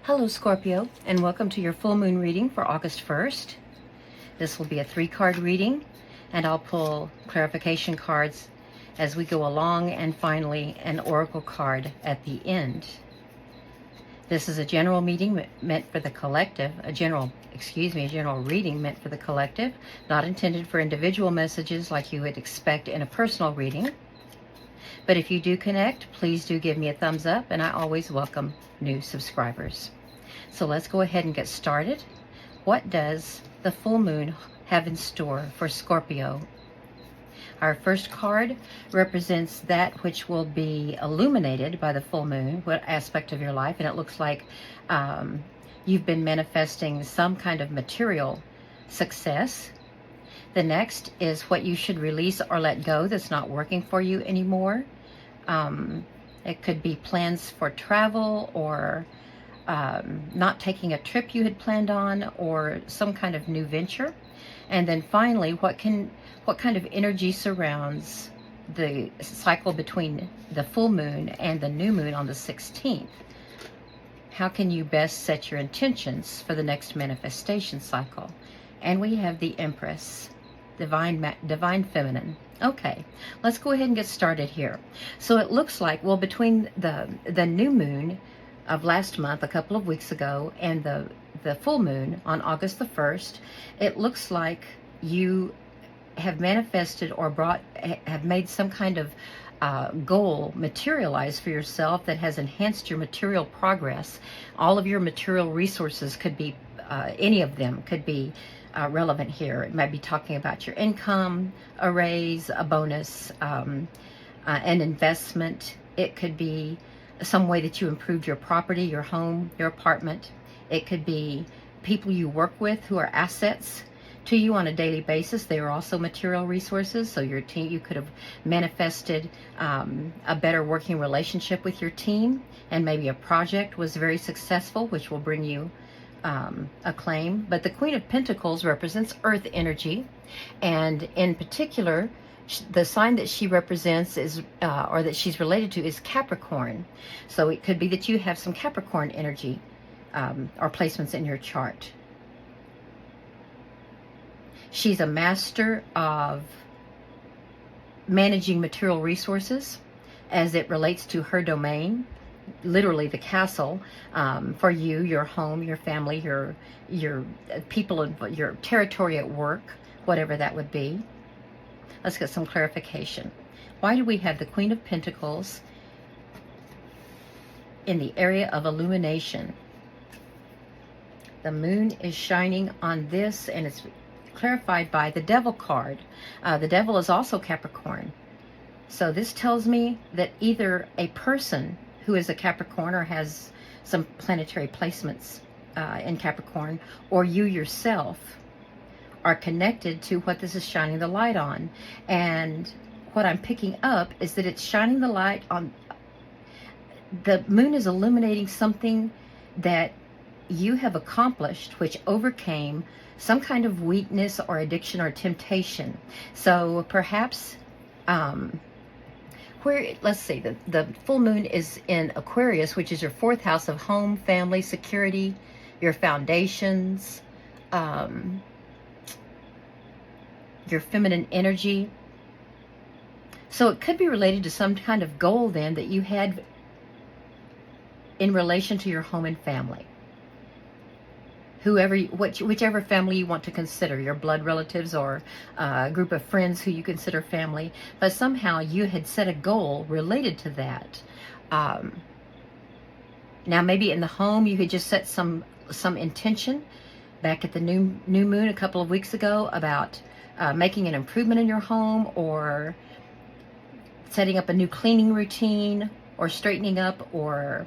Hello Scorpio, and welcome to your full moon reading for August 1st. This will be a 3-card reading, and I'll pull clarification cards as we go along, and finally an oracle card at the end. This is a general meeting meant for the collective, a general reading meant for the collective, not intended for individual messages like you would expect in a personal reading. But if you do connect, please do give me a thumbs up, and I always welcome new subscribers. So let's go ahead and get started. What does the full moon have in store for Scorpio? Our first card represents that which will be illuminated by the full moon, what aspect of your life, and it looks like you've been manifesting some kind of material success. The next is what you should release or let go that's not working for you anymore. It could be plans for travel, or not taking a trip you had planned on, or some kind of new venture. And then finally, what kind of energy surrounds the cycle between the full moon and the new moon on the 16th? How can you best set your intentions for the next manifestation cycle? And we have the Empress, divine feminine. Okay, let's go ahead and get started here. So it looks like, well, between the new moon of last month, a couple of weeks ago, and the full moon on August the 1st, it looks like you have manifested or have made some kind of goal materialize for yourself that has enhanced your material progress. All of your material resources could be, any of them could be relevant here. It might be talking about your income, a raise, a bonus, an investment. It could be some way that you improved your property, your home, your apartment. It could be people you work with who are assets to you on a daily basis. They are also material resources. So your team, you could have manifested a better working relationship with your team, and maybe a project was very successful, which will bring you acclaim. But the Queen of Pentacles represents earth energy, and in particular, the sign that she represents is, or that she's related to, is Capricorn. So it could be that you have some Capricorn energy or placements in your chart. She's a master of managing material resources as it relates to her domain, literally the castle, for you, your home, your family, your people, your territory at work, whatever that would be. Let's get some clarification. Why do we have the Queen of Pentacles in the area of illumination? The moon is shining on this, and it's clarified by the Devil card. The Devil is also Capricorn. So this tells me that either a person who is a Capricorn or has some planetary placements in Capricorn, or you yourself, are connected to what this is shining the light on. And what I'm picking up is that it's shining the light on, the moon is illuminating something that you have accomplished, which overcame some kind of weakness or addiction or temptation. So perhaps, let's see, the full moon is in Aquarius, which is your 4th house of home, family, security, your foundations, your feminine energy. So it could be related to some kind of goal then that you had in relation to your home and family. Whichever family you want to consider, your blood relatives or a group of friends who you consider family, but somehow you had set a goal related to that. Now maybe in the home you had just set some intention back at the new moon a couple of weeks ago about making an improvement in your home, or setting up a new cleaning routine, or straightening up, or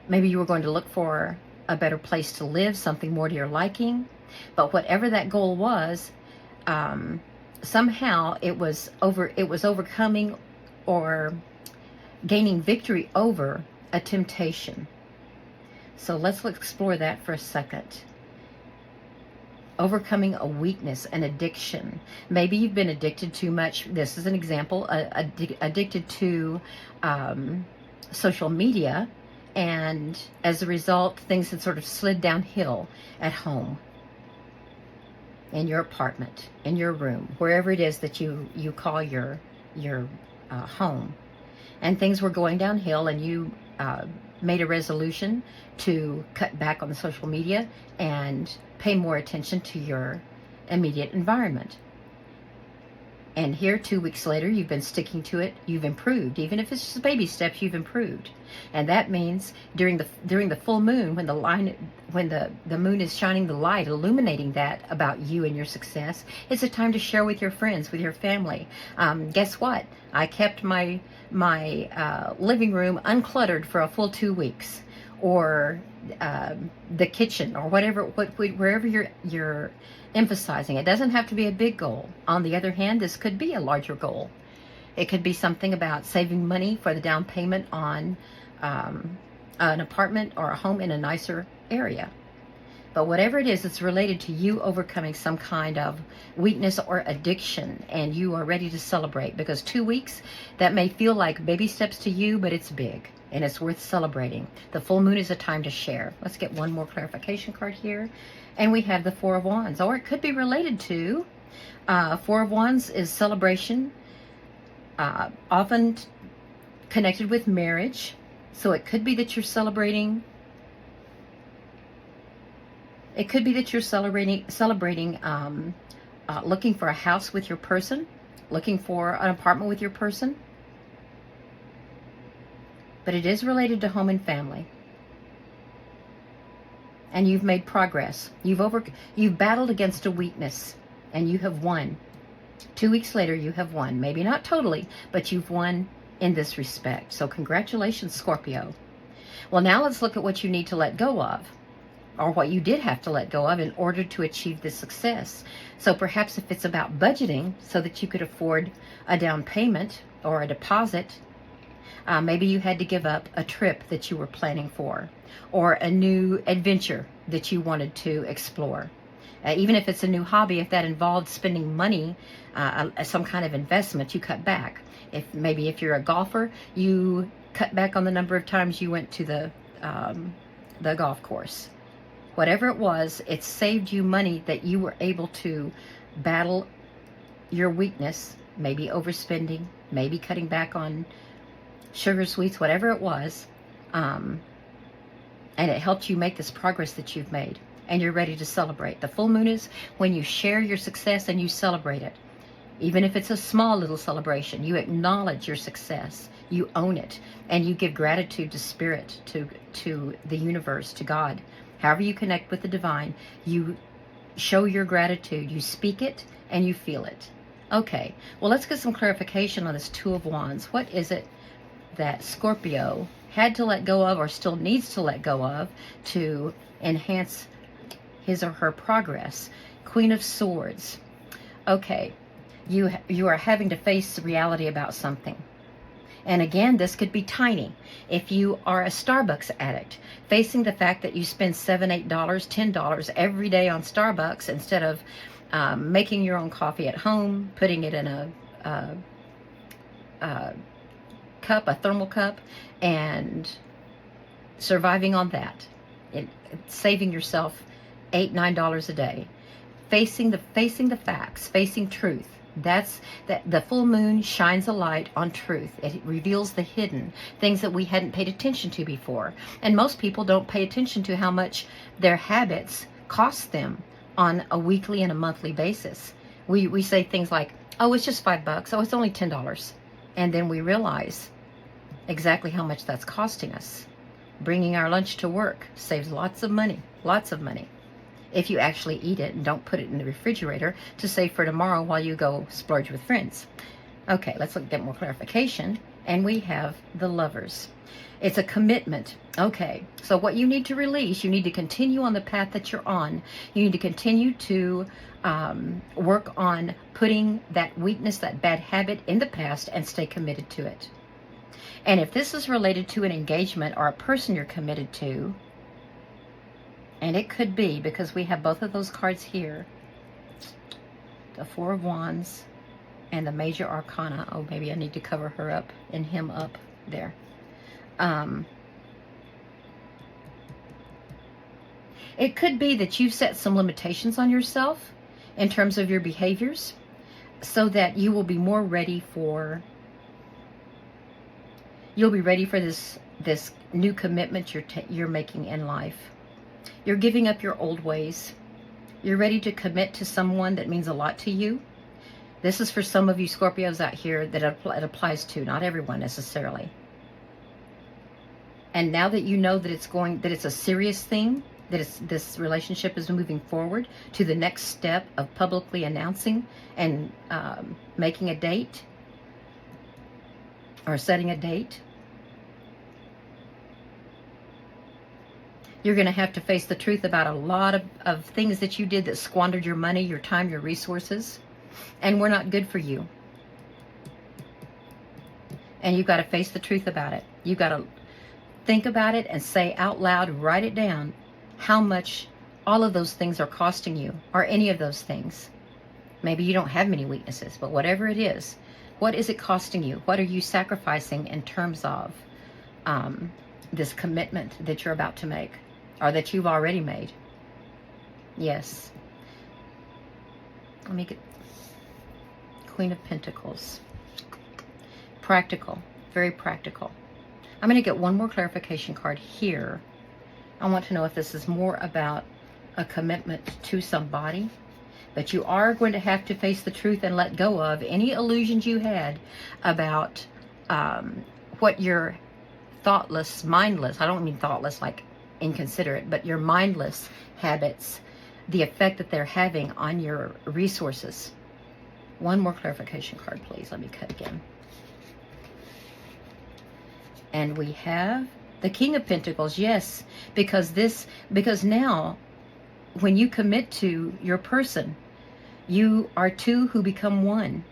maybe you were going to look for a better place to live, something more to your liking. But whatever that goal was, somehow it was overcoming or gaining victory over a temptation. So let's explore that for a second. Overcoming a weakness, an addiction. Maybe you've been addicted too much. This is an example, addicted to social media, And as a result, things had sort of slid downhill at home, in your apartment, in your room, wherever it is that you call your home. And things were going downhill, and you made a resolution to cut back on the social media and pay more attention to your immediate environment. And here, 2 weeks later, you've been sticking to it. You've improved. Even if it's just baby steps, you've improved. And that means during the full moon, when the moon is shining the light, illuminating that about you and your success, it's a time to share with your friends, with your family. Guess what? I kept my living room uncluttered for a full 2 weeks, or the kitchen, or wherever you're emphasizing. It doesn't have to be a big goal. On the other hand, this could be a larger goal. It could be something about saving money for the down payment on an apartment or a home in a nicer area. But whatever it is, it's related to you overcoming some kind of weakness or addiction, and you are ready to celebrate, because 2 weeks, that may feel like baby steps to you, but it's big and it's worth celebrating. The full moon is a time to share. Let's get one more clarification card here. And we have the Four of Wands, or it could be related to, Four of Wands is celebration, often connected with marriage. So it could be that you're celebrating. It could be that you're celebrating, looking for a house with your person, looking for an apartment with your person. But it is related to home and family. And you've made progress. You've battled against a weakness, and you have won. 2 weeks later, you have won. Maybe not totally, but you've won in this respect. So congratulations, Scorpio. Well, now let's look at what you need to let go of, or what you did have to let go of in order to achieve this success. So perhaps if it's about budgeting so that you could afford a down payment or a deposit, maybe you had to give up a trip that you were planning for, or a new adventure that you wanted to explore. Even if it's a new hobby, if that involved spending money, some kind of investment, you cut back. If you're a golfer, you cut back on the number of times you went to the golf course. Whatever it was, it saved you money that you were able to battle your weakness, maybe overspending, maybe cutting back on sugar, sweets, whatever it was. And it helped you make this progress that you've made. And you're ready to celebrate. The full moon is when you share your success and you celebrate it. Even if it's a small little celebration, you acknowledge your success. You own it. And you give gratitude to Spirit, to the universe, to God. However you connect with the divine, you show your gratitude. You speak it and you feel it. Okay, well, let's get some clarification on this Two of Wands. What is it that Scorpio had to let go of, or still needs to let go of, to enhance his or her progress? Queen of Swords. Okay, you are having to face the reality about something. And again, this could be tiny. If you are a Starbucks addict, facing the fact that you spend $7, $8, $10 every day on Starbucks, instead of making your own coffee at home, putting it in a thermal cup, and surviving on that, saving yourself $8, $9 a day, facing the facts, facing truth. That's that. The full moon shines a light on truth. It reveals the hidden things that we hadn't paid attention to before. And most people don't pay attention to how much their habits cost them on a weekly and a monthly basis. We say things like, oh, it's just $5. Oh, it's only $10. And then we realize exactly how much that's costing us. Bringing our lunch to work saves lots of money, if you actually eat it and don't put it in the refrigerator to save for tomorrow while you go splurge with friends. Okay, let's get more clarification. And we have the Lovers. It's a commitment. Okay, so what you need to release, you need to continue on the path that you're on. You need to continue to work on putting that weakness, that bad habit in the past, and stay committed to it. And if this is related to an engagement or a person you're committed to, and it could be, because we have both of those cards here, the Four of Wands and the Major Arcana. Oh, maybe I need to cover her up and him up there. It could be that you've set some limitations on yourself in terms of your behaviors so that you will be more ready for, you'll be ready for this new commitment you're making in life. You're giving up your old ways. You're ready to commit to someone that means a lot to you. This is for some of you Scorpios out here that it applies to, not everyone necessarily. And now that you know that it's a serious thing, that this relationship is moving forward to the next step of publicly announcing and making a date or setting a date, you're going to have to face the truth about a lot of things that you did that squandered your money, your time, your resources, and were not good for you. And you've got to face the truth about it. You've got to think about it and say out loud, write it down, how much all of those things are costing you, or any of those things. Maybe you don't have many weaknesses, but whatever it is, what is it costing you? What are you sacrificing in terms of this commitment that you're about to make, or that you've already made? Yes. Let me get Queen of Pentacles. Practical, very practical. I'm going to get one more clarification card here. I want to know if this is more about a commitment to somebody, but you are going to have to face the truth and let go of any illusions you had about what your thoughtless, mindless, I don't mean thoughtless like inconsiderate, but your mindless habits, the effect that they're having on your resources. One more clarification card, please. Let me cut again. And we have the King of Pentacles. Yes, because now when you commit to your person, you are two who become one.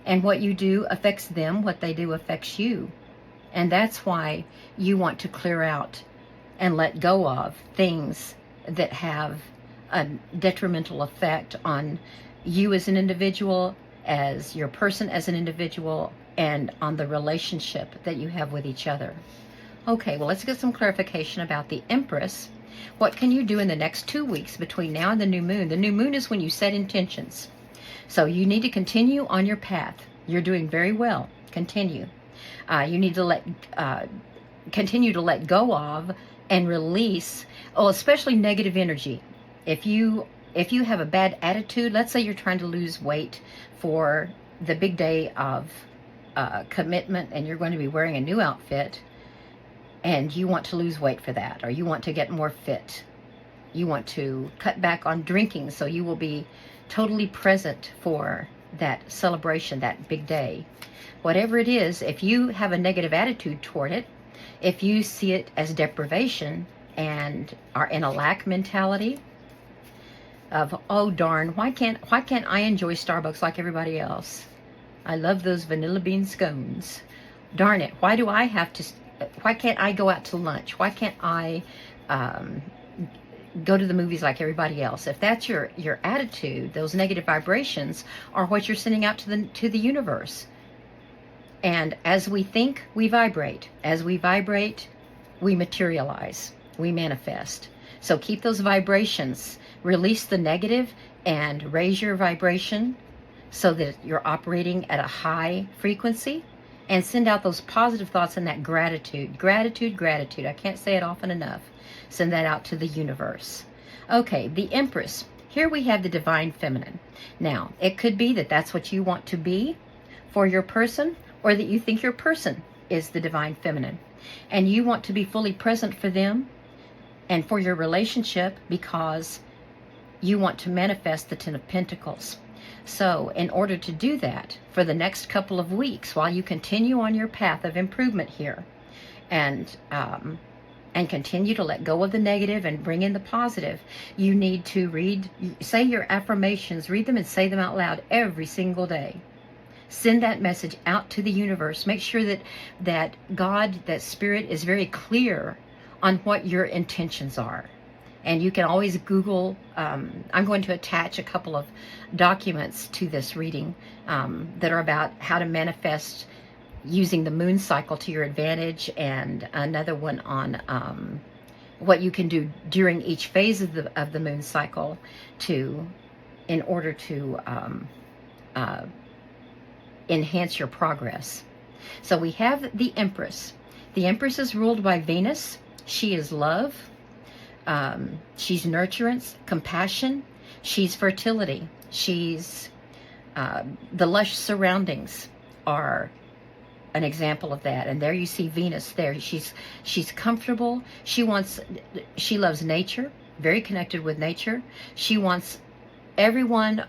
And what you do affects them. What they do affects you. And that's why you want to clear out and let go of things that have a detrimental effect on you as an individual, as your person as an individual, and on the relationship that you have with each other. Okay, well, let's get some clarification about the Empress. What can you do in the next 2 weeks between now and the new moon? The new moon is when you set intentions. So you need to continue on your path. You're doing very well. Continue. You need to continue to let go of and release, especially negative energy. If you have a bad attitude, let's say you're trying to lose weight for the big day of commitment, and you're going to be wearing a new outfit, and you want to lose weight for that, or you want to get more fit. You want to cut back on drinking, so you will be totally present for that celebration, that big day. Whatever it is, if you have a negative attitude toward it, if you see it as deprivation and are in a lack mentality of, oh darn, why can't I enjoy Starbucks like everybody else? I love those vanilla bean scones. Darn it, why can't I go out to lunch? Why can't I go to the movies like everybody else? If that's your attitude, those negative vibrations are what you're sending out to the universe. And as we think, we vibrate. As we vibrate, we materialize, we manifest. So keep those vibrations, release the negative and raise your vibration so that you're operating at a high frequency, and send out those positive thoughts and that gratitude. Gratitude, gratitude. I can't say it often enough. Send that out to the universe. Okay, the Empress. Here we have the Divine Feminine. Now, it could be that that's what you want to be for your person, or that you think your person is the Divine Feminine, and you want to be fully present for them and for your relationship because you want to manifest the Ten of Pentacles. So in order to do that, for the next couple of weeks, while you continue on your path of improvement here, and continue to let go of the negative and bring in the positive, you need to say your affirmations, read them and say them out loud every single day. Send that message out to the universe. Make sure that God, that Spirit, is very clear on what your intentions are. And you can always Google, I'm going to attach a couple of documents to this reading that are about how to manifest using the moon cycle to your advantage, and another one on what you can do during each phase of the moon cycle in order to enhance your progress. So we have the Empress. The Empress is ruled by Venus. She is love. She's nurturance, compassion. She's fertility. She's the lush surroundings are an example of that. And there you see Venus there. She's comfortable. She loves nature, very connected with nature. She wants everyone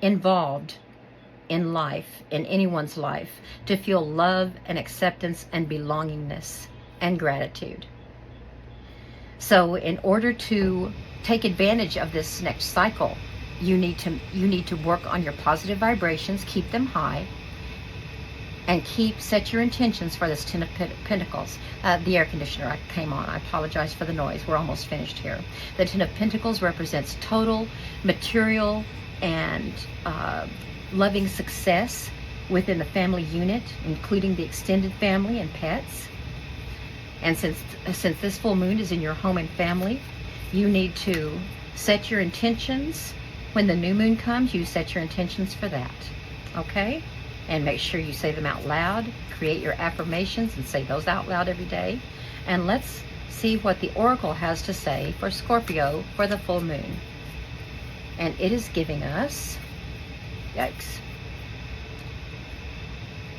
involved in life, in anyone's life, to feel love and acceptance and belongingness and gratitude. So in order to take advantage of this next cycle, you need to work on your positive vibrations, keep them high, and set your intentions for this Ten of Pentacles. The air conditioner came on. I apologize for the noise. We're almost finished here. The Ten of Pentacles represents total material and loving success within the family unit, including the extended family and pets. And since this full moon is in your home and family, you need to set your intentions. When the new moon comes, you set your intentions for that, okay? And make sure you say them out loud. Create your affirmations and say those out loud every day. And let's see what the Oracle has to say for Scorpio for the full moon. And it is giving us, yikes,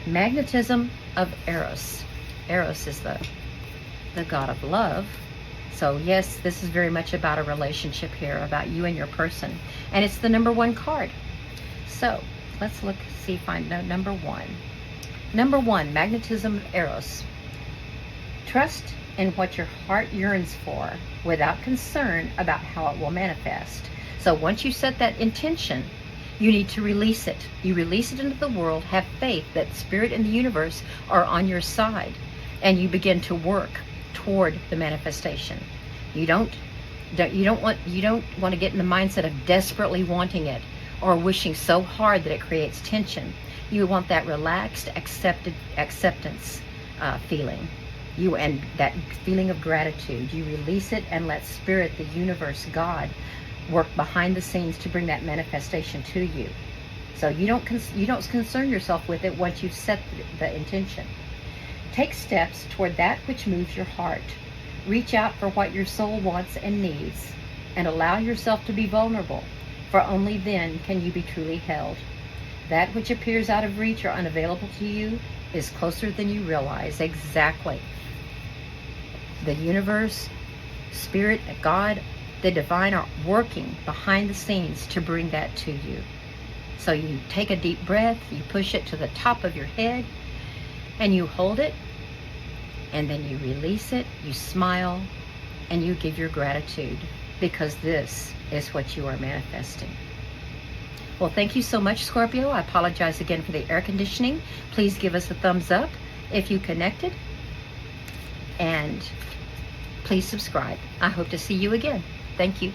magnetism of Eros. Eros is the god of love. So yes, this is very much about a relationship here, about you and your person. And it's the number 1 card. So let's look, see, find number 1. Number 1, magnetism of Eros. Trust in what your heart yearns for without concern about how it will manifest. So once you set that intention, you need to release it. You release it into the world, have faith that Spirit and the universe are on your side, and you begin to work toward the manifestation. You don't want to get in the mindset of desperately wanting it or wishing so hard that it creates tension. You want that relaxed acceptance feeling. And that feeling of gratitude. You release it and let Spirit, the universe, God, work behind the scenes to bring that manifestation to you. So you don't concern yourself with it once you've set the intention. Take steps toward that which moves your heart. Reach out for what your soul wants and needs, and allow yourself to be vulnerable, for only then can you be truly held. That which appears out of reach or unavailable to you is closer than you realize. Exactly. The universe, Spirit, God, the divine are working behind the scenes to bring that to you. So you take a deep breath, you push it to the top of your head, and you hold it, and then you release it, you smile, and you give your gratitude, because this is what you are manifesting. Well, thank you so much, Scorpio. I apologize again for the air conditioning. Please give us a thumbs up if you connected, and please subscribe. I hope to see you again. Thank you.